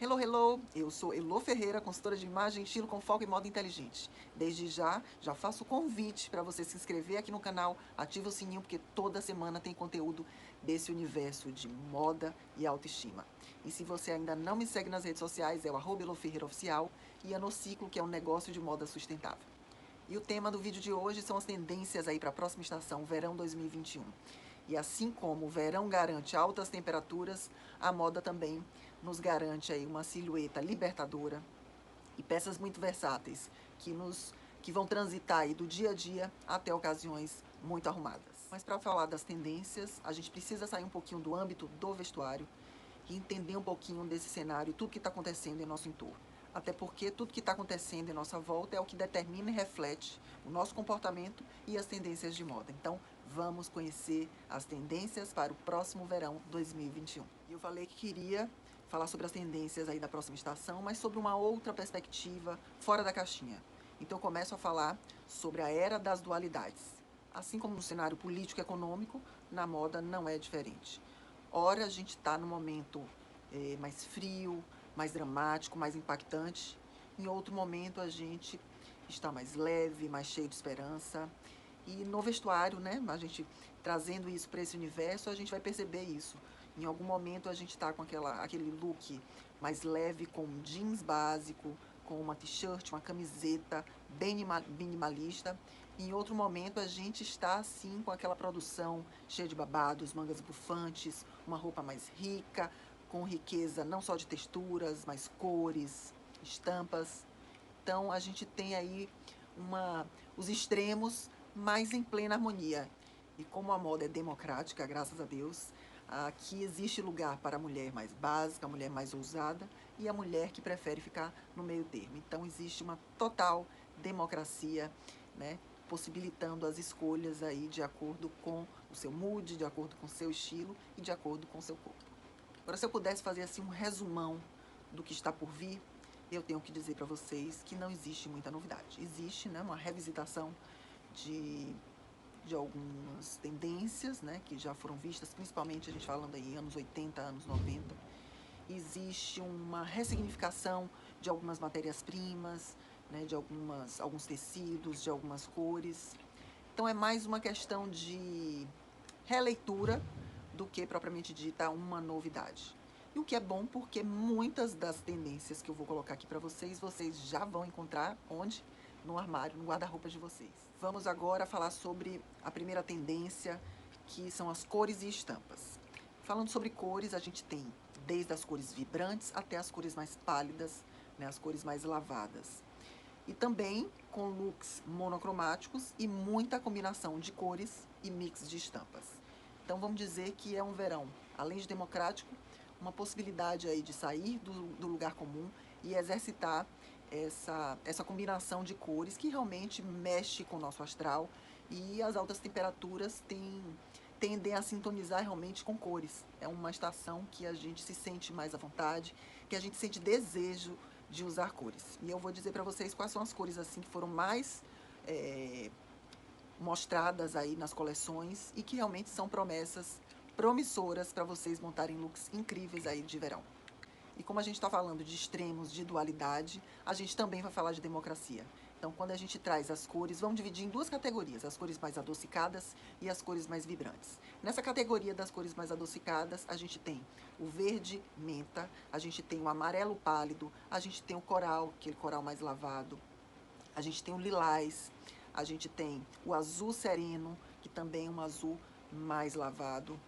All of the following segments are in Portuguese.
Hello, hello! Eu sou Elo Ferreira, consultora de imagem, estilo com foco em moda inteligente. Desde já faço o convite para você se inscrever aqui no canal, ativa o sininho porque toda semana tem conteúdo desse universo de moda e autoestima. E se você ainda não me segue nas redes sociais, é o @eloferreiraoficial e a Nociclo, que é um negócio de moda sustentável. E o tema do vídeo de hoje são as tendências aí para a próxima estação, verão 2021. E assim como o verão garante altas temperaturas, a moda também nos garante aí uma silhueta libertadora e peças muito versáteis que vão transitar aí do dia a dia até ocasiões muito arrumadas. Mas para falar das tendências, a gente precisa sair um pouquinho do âmbito do vestuário e entender um pouquinho desse cenário, tudo que está acontecendo em nosso entorno. Até porque tudo que está acontecendo em nossa volta é o que determina e reflete o nosso comportamento e as tendências de moda. Então, vamos conhecer as tendências para o próximo verão 2021. E eu falei que queria falar sobre as tendências aí da próxima estação, mas sobre uma outra perspectiva, fora da caixinha. Então, eu começo a falar sobre a era das dualidades. Assim como no cenário político e econômico, na moda não é diferente. Ora, a gente está num momento mais frio, mais dramático, mais impactante. Em outro momento, a gente está mais leve, mais cheio de esperança. E no vestuário, né, a gente trazendo isso para esse universo, a gente vai perceber isso. Em algum momento, a gente está com aquele look mais leve, com um jeans básico, com uma t-shirt, uma camiseta bem minimalista. Em outro momento, a gente está assim com aquela produção cheia de babados, mangas bufantes, uma roupa mais rica, com riqueza não só de texturas, mas cores, estampas. Então a gente tem aí os extremos, mas em plena harmonia. E como a moda é democrática, graças a Deus, aqui existe lugar para a mulher mais básica, a mulher mais ousada e a mulher que prefere ficar no meio termo. Então existe uma total democracia, né, possibilitando as escolhas aí de acordo com o seu mood, de acordo com o seu estilo e de acordo com o seu corpo. Agora, se eu pudesse fazer assim um resumão do que está por vir, eu tenho que dizer para vocês que não existe muita novidade. Existe, né, uma revisitação de, de algumas tendências, né, que já foram vistas, principalmente a gente falando aí anos 80, anos 90. Existe uma ressignificação de algumas matérias-primas, né, de alguns tecidos, de algumas cores. Então é mais uma questão de releitura do que propriamente dita uma novidade. E o que é bom porque muitas das tendências que eu vou colocar aqui para vocês já vão encontrar onde? No armário, no guarda-roupa de vocês. Vamos agora falar sobre a primeira tendência, que são as cores e estampas. Falando sobre cores, a gente tem desde as cores vibrantes até as cores mais pálidas, né, as cores mais lavadas. E também com looks monocromáticos e muita combinação de cores e mix de estampas. Então vamos dizer que é um verão, além de democrático, uma possibilidade aí de sair do lugar comum e exercitar essa combinação de cores que realmente mexe com o nosso astral, e as altas temperaturas tendem a sintonizar realmente com cores. É uma estação que a gente se sente mais à vontade, que a gente sente desejo de usar cores. E eu vou dizer para vocês quais são as cores assim que foram mais mostradas aí nas coleções e que realmente são promessas promissoras para vocês montarem looks incríveis aí de verão. E como a gente está falando de extremos, de dualidade, a gente também vai falar de democracia. Então, quando a gente traz as cores, vamos dividir em duas categorias, as cores mais adocicadas e as cores mais vibrantes. Nessa categoria das cores mais adocicadas, a gente tem o verde menta, a gente tem o amarelo pálido, a gente tem o coral, aquele coral mais lavado, a gente tem o lilás, a gente tem o azul sereno, que também é um azul mais lavado.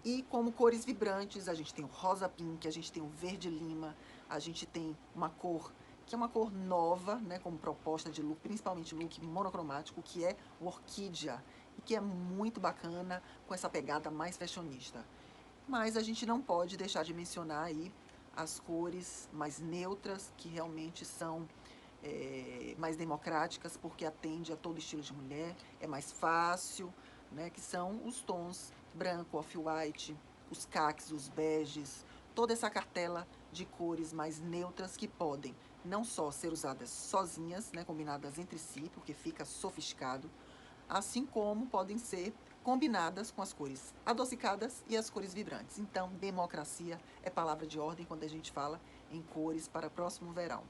E como cores vibrantes, a gente tem o rosa pink, a gente tem o verde lima, a gente tem uma cor que é uma cor nova, né, como proposta de look, principalmente look monocromático, que é o orquídea, e que é muito bacana com essa pegada mais fashionista. Mas a gente não pode deixar de mencionar aí as cores mais neutras, que realmente são mais democráticas, porque atende a todo estilo de mulher, é mais fácil, né, que são os tons branco, off-white, os caques, os beges, toda essa cartela de cores mais neutras que podem não só ser usadas sozinhas, né, combinadas entre si, porque fica sofisticado, assim como podem ser combinadas com as cores adocicadas e as cores vibrantes. Então, democracia é palavra de ordem quando a gente fala em cores para o próximo verão.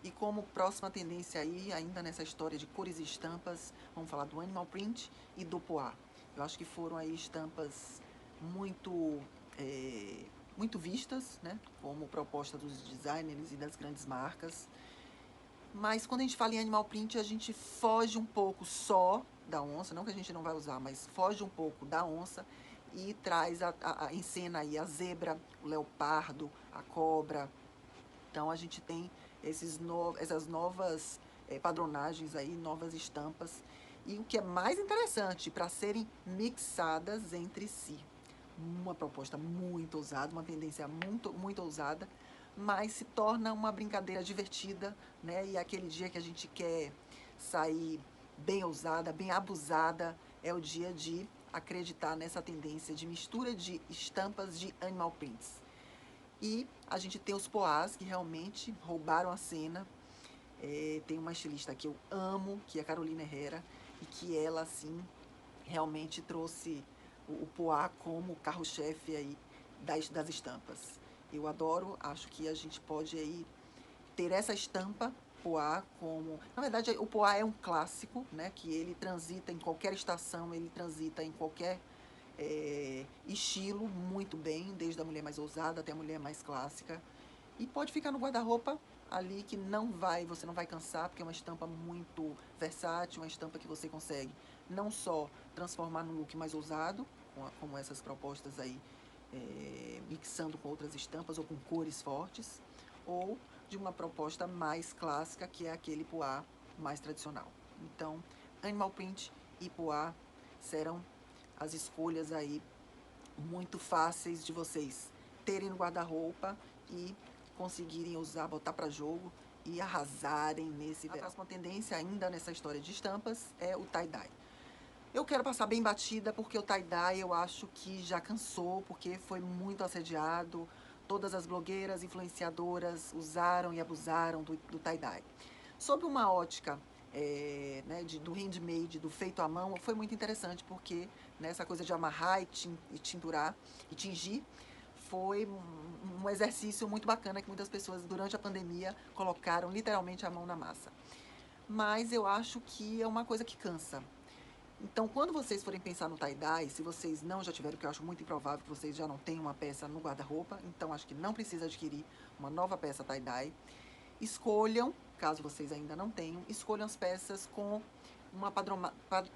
E como próxima tendência aí, ainda nessa história de cores e estampas, vamos falar do animal print e do poá. Eu acho que foram aí estampas muito, muito vistas, né, como proposta dos designers e das grandes marcas. Mas quando a gente fala em animal print, a gente foge um pouco só da onça, não que a gente não vai usar, mas foge um pouco da onça e traz em cena aí a zebra, o leopardo, a cobra. Então a gente tem essas novas padronagens aí, novas estampas. E o que é mais interessante, para serem mixadas entre si. Uma proposta muito ousada, uma tendência muito ousada, mas se torna uma brincadeira divertida, né? E aquele dia que a gente quer sair bem ousada, bem abusada, é o dia de acreditar nessa tendência de mistura de estampas de animal prints. E a gente tem os poás que realmente roubaram a cena. Tem uma estilista que eu amo, que é a Carolina Herrera, e que ela, assim, realmente trouxe o poá como carro-chefe aí das estampas. Eu adoro, acho que a gente pode aí ter essa estampa poá como... Na verdade, o poá é um clássico, né? Que ele transita em qualquer estação, ele transita em qualquer estilo muito bem, desde a mulher mais ousada até a mulher mais clássica. E pode ficar no guarda-roupa ali que você não vai cansar, porque é uma estampa muito versátil, uma estampa que você consegue não só transformar num look mais ousado, como essas propostas aí, mixando com outras estampas ou com cores fortes, ou de uma proposta mais clássica, que é aquele poá mais tradicional. Então, animal print e poá serão as escolhas aí muito fáceis de vocês terem no guarda-roupa e conseguirem usar, botar para jogo e arrasarem nesse verão. A próxima tendência ainda nessa história de estampas é o tie-dye. Eu quero passar bem batida porque o tie-dye eu acho que já cansou, porque foi muito assediado. Todas as blogueiras, influenciadoras usaram e abusaram do tie-dye. Sob uma ótica né, do handmade, do feito à mão, foi muito interessante, porque essa coisa de amarrar e tinturar e tingir foi um exercício muito bacana que muitas pessoas durante a pandemia colocaram literalmente a mão na massa. Mas eu acho que é uma coisa que cansa. Então, quando vocês forem pensar no tie-dye, se vocês não já tiveram, que eu acho muito improvável que vocês já não tenham uma peça no guarda-roupa, então acho que não precisa adquirir uma nova peça tie-dye. Escolham, caso vocês ainda não tenham, escolham as peças com uma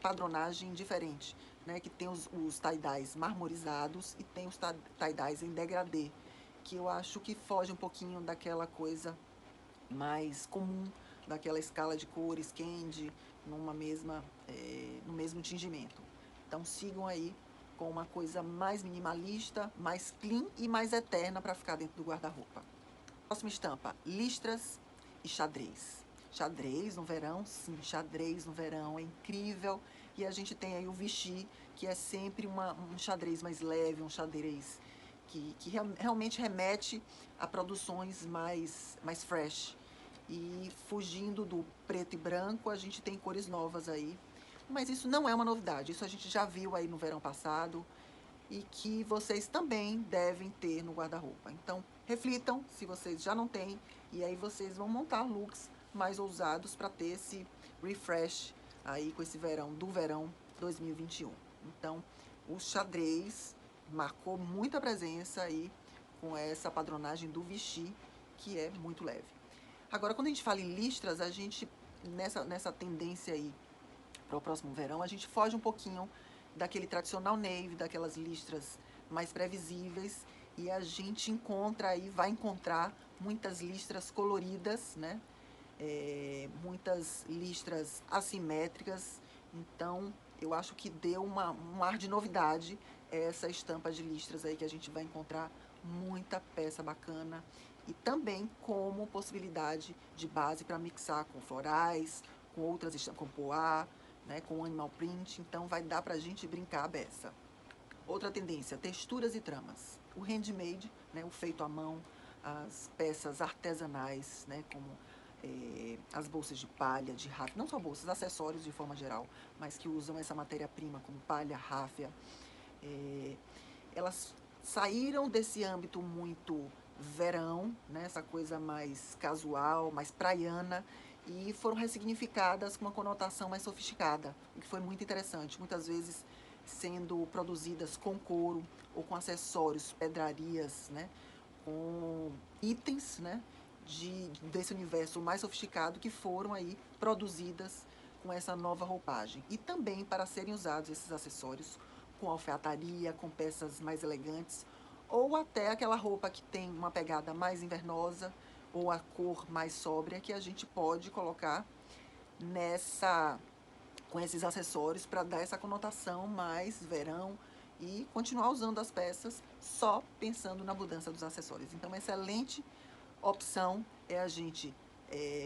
padronagem diferente, né? Que tem os tie-dyes marmorizados e tem os tie-dyes em degradê, que eu acho que foge um pouquinho daquela coisa mais comum, daquela escala de cores candy, no mesmo tingimento. Então sigam aí com uma coisa mais minimalista, mais clean e mais eterna para ficar dentro do guarda-roupa. Próxima estampa, listras e xadrez. Xadrez no verão, sim, xadrez no verão, é incrível. E a gente tem aí o Vichy, que é sempre um xadrez mais leve, um xadrez que realmente remete a produções mais fresh. E fugindo do preto e branco, a gente tem cores novas aí. Mas isso não é uma novidade, isso a gente já viu aí no verão passado e que vocês também devem ter no guarda-roupa. Então, reflitam se vocês já não têm e aí vocês vão montar looks mais ousados para ter esse refresh aí com esse verão, do verão 2021. Então, o xadrez marcou muita presença aí com essa padronagem do Vichy, que é muito leve. Agora, quando a gente fala em listras, a gente, nessa tendência aí para o próximo verão, a gente foge um pouquinho daquele tradicional navy, daquelas listras mais previsíveis, e a gente encontra aí, vai encontrar muitas listras coloridas, né? Muitas listras assimétricas. Então, eu acho que deu um ar de novidade essa estampa de listras aí, que a gente vai encontrar muita peça bacana e também como possibilidade de base para mixar com florais, com outras estampas, com poá, né, com animal print. Então vai dar para a gente brincar a beça. Outra tendência, texturas e tramas. O handmade, né, o feito à mão, as peças artesanais, né, como as bolsas de palha, de ráfia, não só bolsas, acessórios de forma geral, mas que usam essa matéria-prima como palha, ráfia. Elas saíram desse âmbito muito verão, né, essa coisa mais casual, mais praiana, e foram ressignificadas com uma conotação mais sofisticada, o que foi muito interessante. Muitas vezes sendo produzidas com couro ou com acessórios, pedrarias, né, com itens, né, desse universo mais sofisticado que foram aí produzidas com essa nova roupagem. E também para serem usados esses acessórios com alfaiataria, com peças mais elegantes, ou até aquela roupa que tem uma pegada mais invernosa ou a cor mais sóbria que a gente pode colocar com esses acessórios para dar essa conotação mais verão e continuar usando as peças só pensando na mudança dos acessórios. Então, uma excelente opção é a gente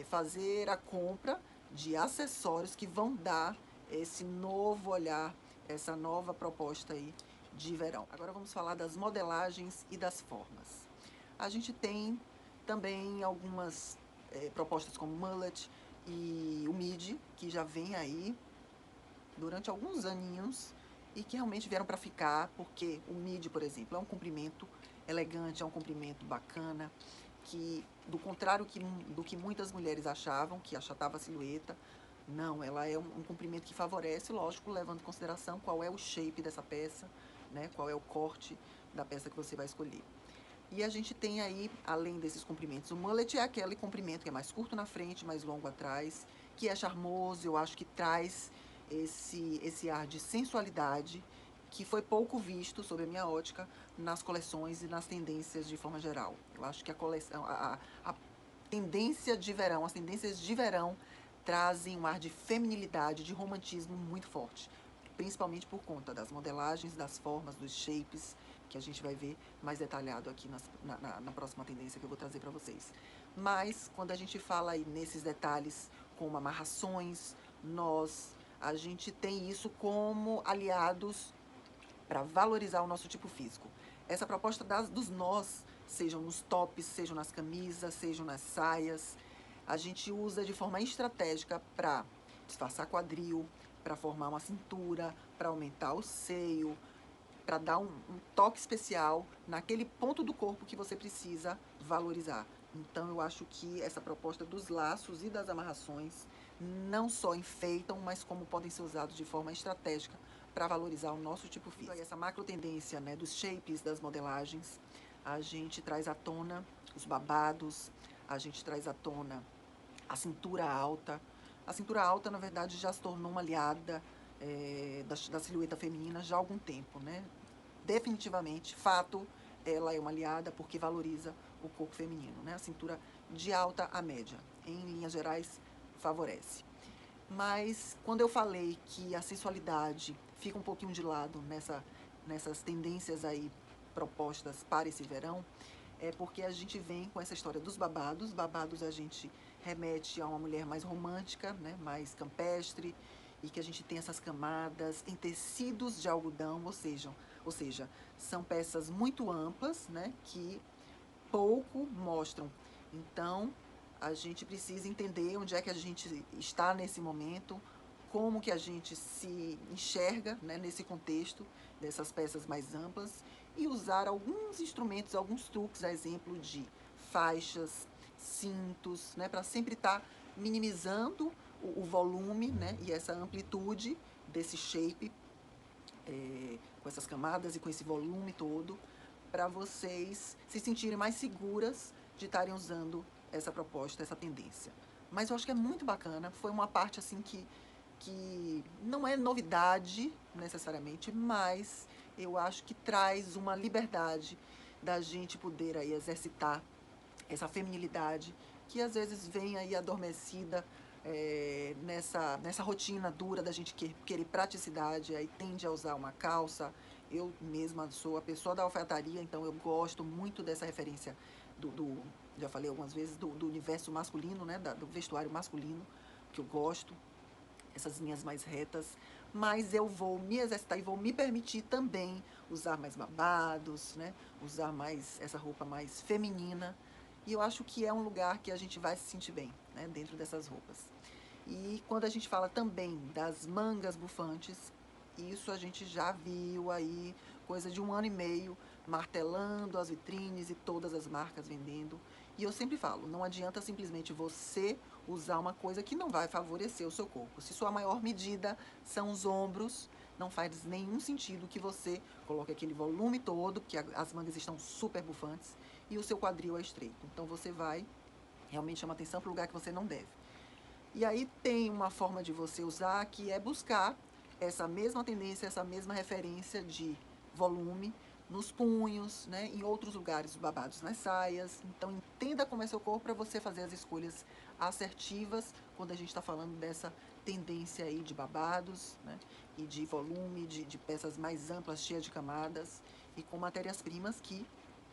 fazer a compra de acessórios que vão dar esse novo olhar, essa nova proposta aí de verão. Agora vamos falar das modelagens e das formas. A gente tem também algumas propostas como mullet e o midi, que já vem aí durante alguns aninhos e que realmente vieram para ficar, porque o midi, por exemplo, é um comprimento elegante, é um comprimento bacana, que, do contrário do que muitas mulheres achavam, que achatava a silhueta, não, ela é um comprimento que favorece, lógico, levando em consideração qual é o shape dessa peça, né, qual é o corte da peça que você vai escolher. E a gente tem aí, além desses comprimentos, o mullet é aquele comprimento que é mais curto na frente, mais longo atrás, que é charmoso, eu acho que traz esse ar de sensualidade, que foi pouco visto, sob a minha ótica, nas coleções e nas tendências de forma geral. Eu acho que a tendência de verão, as tendências de verão trazem um ar de feminilidade, de romantismo muito forte, principalmente por conta das modelagens, das formas, dos shapes, que a gente vai ver mais detalhado aqui na próxima tendência que eu vou trazer para vocês. Mas, quando a gente fala aí nesses detalhes, como amarrações, nós, a gente tem isso como aliados para valorizar o nosso tipo físico. Essa proposta dos nós, sejam nos tops, sejam nas camisas, sejam nas saias, a gente usa de forma estratégica para disfarçar quadril, para formar uma cintura, para aumentar o seio, para dar um toque especial naquele ponto do corpo que você precisa valorizar. Então, eu acho que essa proposta dos laços e das amarrações não só enfeitam, mas como podem ser usados de forma estratégica para valorizar o nosso tipo físico. E essa macro tendência, né, dos shapes, das modelagens, a gente traz à tona os babados, a gente traz à tona a cintura alta. A cintura alta, na verdade, já se tornou uma aliada da silhueta feminina já há algum tempo, né? Definitivamente, fato, ela é uma aliada porque valoriza o corpo feminino, né? A cintura de alta a média, em linhas gerais, favorece. Mas quando eu falei que a sensualidade fica um pouquinho de lado nessas tendências aí propostas para esse verão, é porque a gente vem com essa história dos babados. Babados a gente remete a uma mulher mais romântica, né, mais campestre, e que a gente tem essas camadas em tecidos de algodão, ou seja, são peças muito amplas, né, que pouco mostram. Então, a gente precisa entender onde é que a gente está nesse momento, como que a gente se enxerga, né, nesse contexto dessas peças mais amplas e usar alguns instrumentos, alguns truques, a exemplo de faixas, cintos, né, para sempre estar minimizando o volume, né, e essa amplitude desse shape, com essas camadas e com esse volume todo, para vocês se sentirem mais seguras de estarem usando essa proposta, essa tendência. Mas eu acho que é muito bacana, foi uma parte assim que não é novidade necessariamente, mas eu acho que traz uma liberdade da gente poder aí exercitar essa feminilidade que às vezes vem aí adormecida nessa rotina dura da gente querer praticidade, aí tende a usar uma calça. Eu mesma sou a pessoa da alfaiataria, então eu gosto muito dessa referência já falei algumas vezes, do universo masculino, né, do vestuário masculino, que eu gosto, essas linhas mais retas, mas eu vou me exercitar e vou me permitir também usar mais babados, né, usar mais essa roupa mais feminina, E eu acho que é um lugar que a gente vai se sentir bem, né, dentro dessas roupas. E quando a gente fala também das mangas bufantes, isso a gente já viu aí, coisa de 1 ano e meio, martelando as vitrines e todas as marcas vendendo. E eu sempre falo, não adianta simplesmente você usar uma coisa que não vai favorecer o seu corpo. Se sua maior medida são os ombros, não faz nenhum sentido que você coloque aquele volume todo, porque as mangas estão super bufantes, e o seu quadril é estreito. Então você vai realmente chamar atenção para o lugar que você não deve. E aí tem uma forma de você usar que é buscar essa mesma tendência, essa mesma referência de volume nos punhos, né, em outros lugares babados nas saias. Então entenda como é seu corpo para você fazer as escolhas assertivas quando a gente está falando dessa tendência aí de babados, né, e de volume, de peças mais amplas, cheias de camadas e com matérias-primas que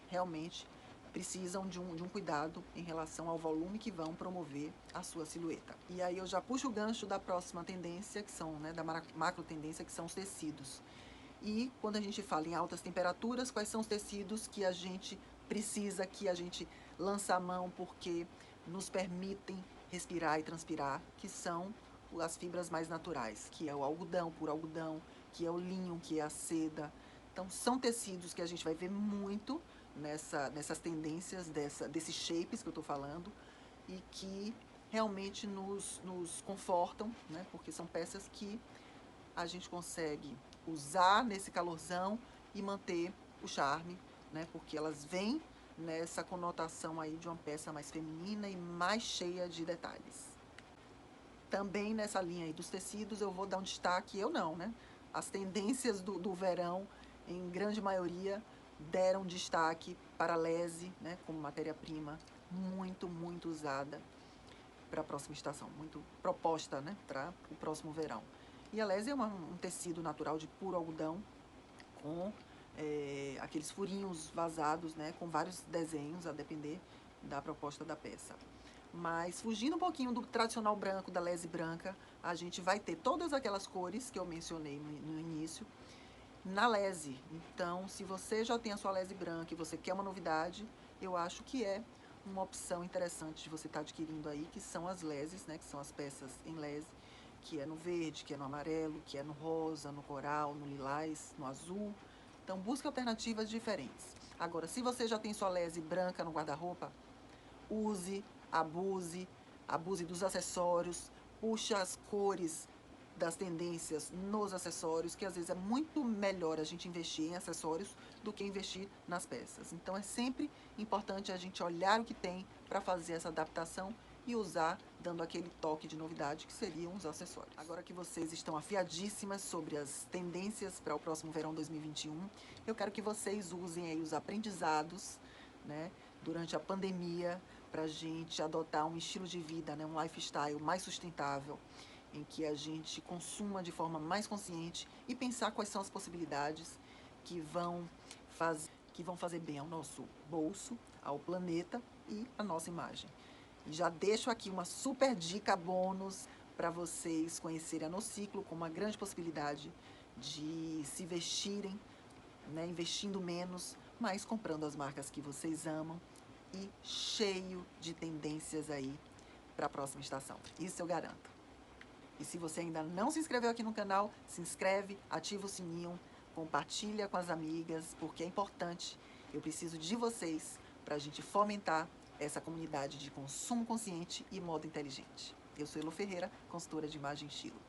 realmente precisam de um cuidado em relação ao volume que vão promover a sua silhueta. E aí eu já puxo o gancho da próxima tendência, que são, né, da macro tendência, que são os tecidos. E quando a gente fala em altas temperaturas, quais são os tecidos que a gente precisa, que a gente lança a mão porque nos permitem respirar e transpirar, que são as fibras mais naturais, que é o algodão, puro algodão, que é o linho, que é a seda. Então são tecidos que a gente vai ver muito nessas tendências, desses shapes que eu estou falando, e que realmente nos confortam, né? Porque são peças que a gente consegue usar nesse calorzão e manter o charme, né? Porque elas vêm nessa conotação aí de uma peça mais feminina e mais cheia de detalhes. Também nessa linha aí dos tecidos eu vou dar um destaque, eu não, né? As tendências do verão, em grande maioria, deram destaque para a lese, né? Como matéria-prima muito, muito usada para a próxima estação, muito proposta, né? Para o próximo verão. E a lese é um tecido natural de puro algodão, com aqueles furinhos vazados, né? Com vários desenhos, a depender da proposta da peça. Mas fugindo um pouquinho do tradicional branco, da lese branca, a gente vai ter todas aquelas cores que eu mencionei no início na lese. Então, se você já tem a sua lese branca e você quer uma novidade, eu acho que é uma opção interessante de você estar adquirindo aí, que são as leses, né, que são as peças em lese, que é no verde, que é no amarelo, que é no rosa, no coral, no lilás, no azul. Então, busque alternativas diferentes. Agora, se você já tem sua lese branca no guarda-roupa, use, abuse dos acessórios, puxa as cores das tendências nos acessórios, que às vezes é muito melhor a gente investir em acessórios do que investir nas peças. Então é sempre importante a gente olhar o que tem para fazer essa adaptação e usar, dando aquele toque de novidade que seriam os acessórios. Agora que vocês estão afiadíssimas sobre as tendências para o próximo verão 2021, eu quero que vocês usem aí os aprendizados, né, durante a pandemia, para a gente adotar um estilo de vida, né, um lifestyle mais sustentável, em que a gente consuma de forma mais consciente e pensar quais são as possibilidades que vão fazer bem ao nosso bolso, ao planeta e à nossa imagem. E já deixo aqui uma super dica bônus para vocês conhecerem a Nociclo como uma grande possibilidade de se vestirem, né, investindo menos, mas comprando as marcas que vocês amam e cheio de tendências aí para a próxima estação. Isso eu garanto. E se você ainda não se inscreveu aqui no canal, se inscreve, ativa o sininho, compartilha com as amigas, porque é importante. Eu preciso de vocês para a gente fomentar essa comunidade de consumo consciente e moda inteligente. Eu sou Elo Ferreira, consultora de imagem e estilo.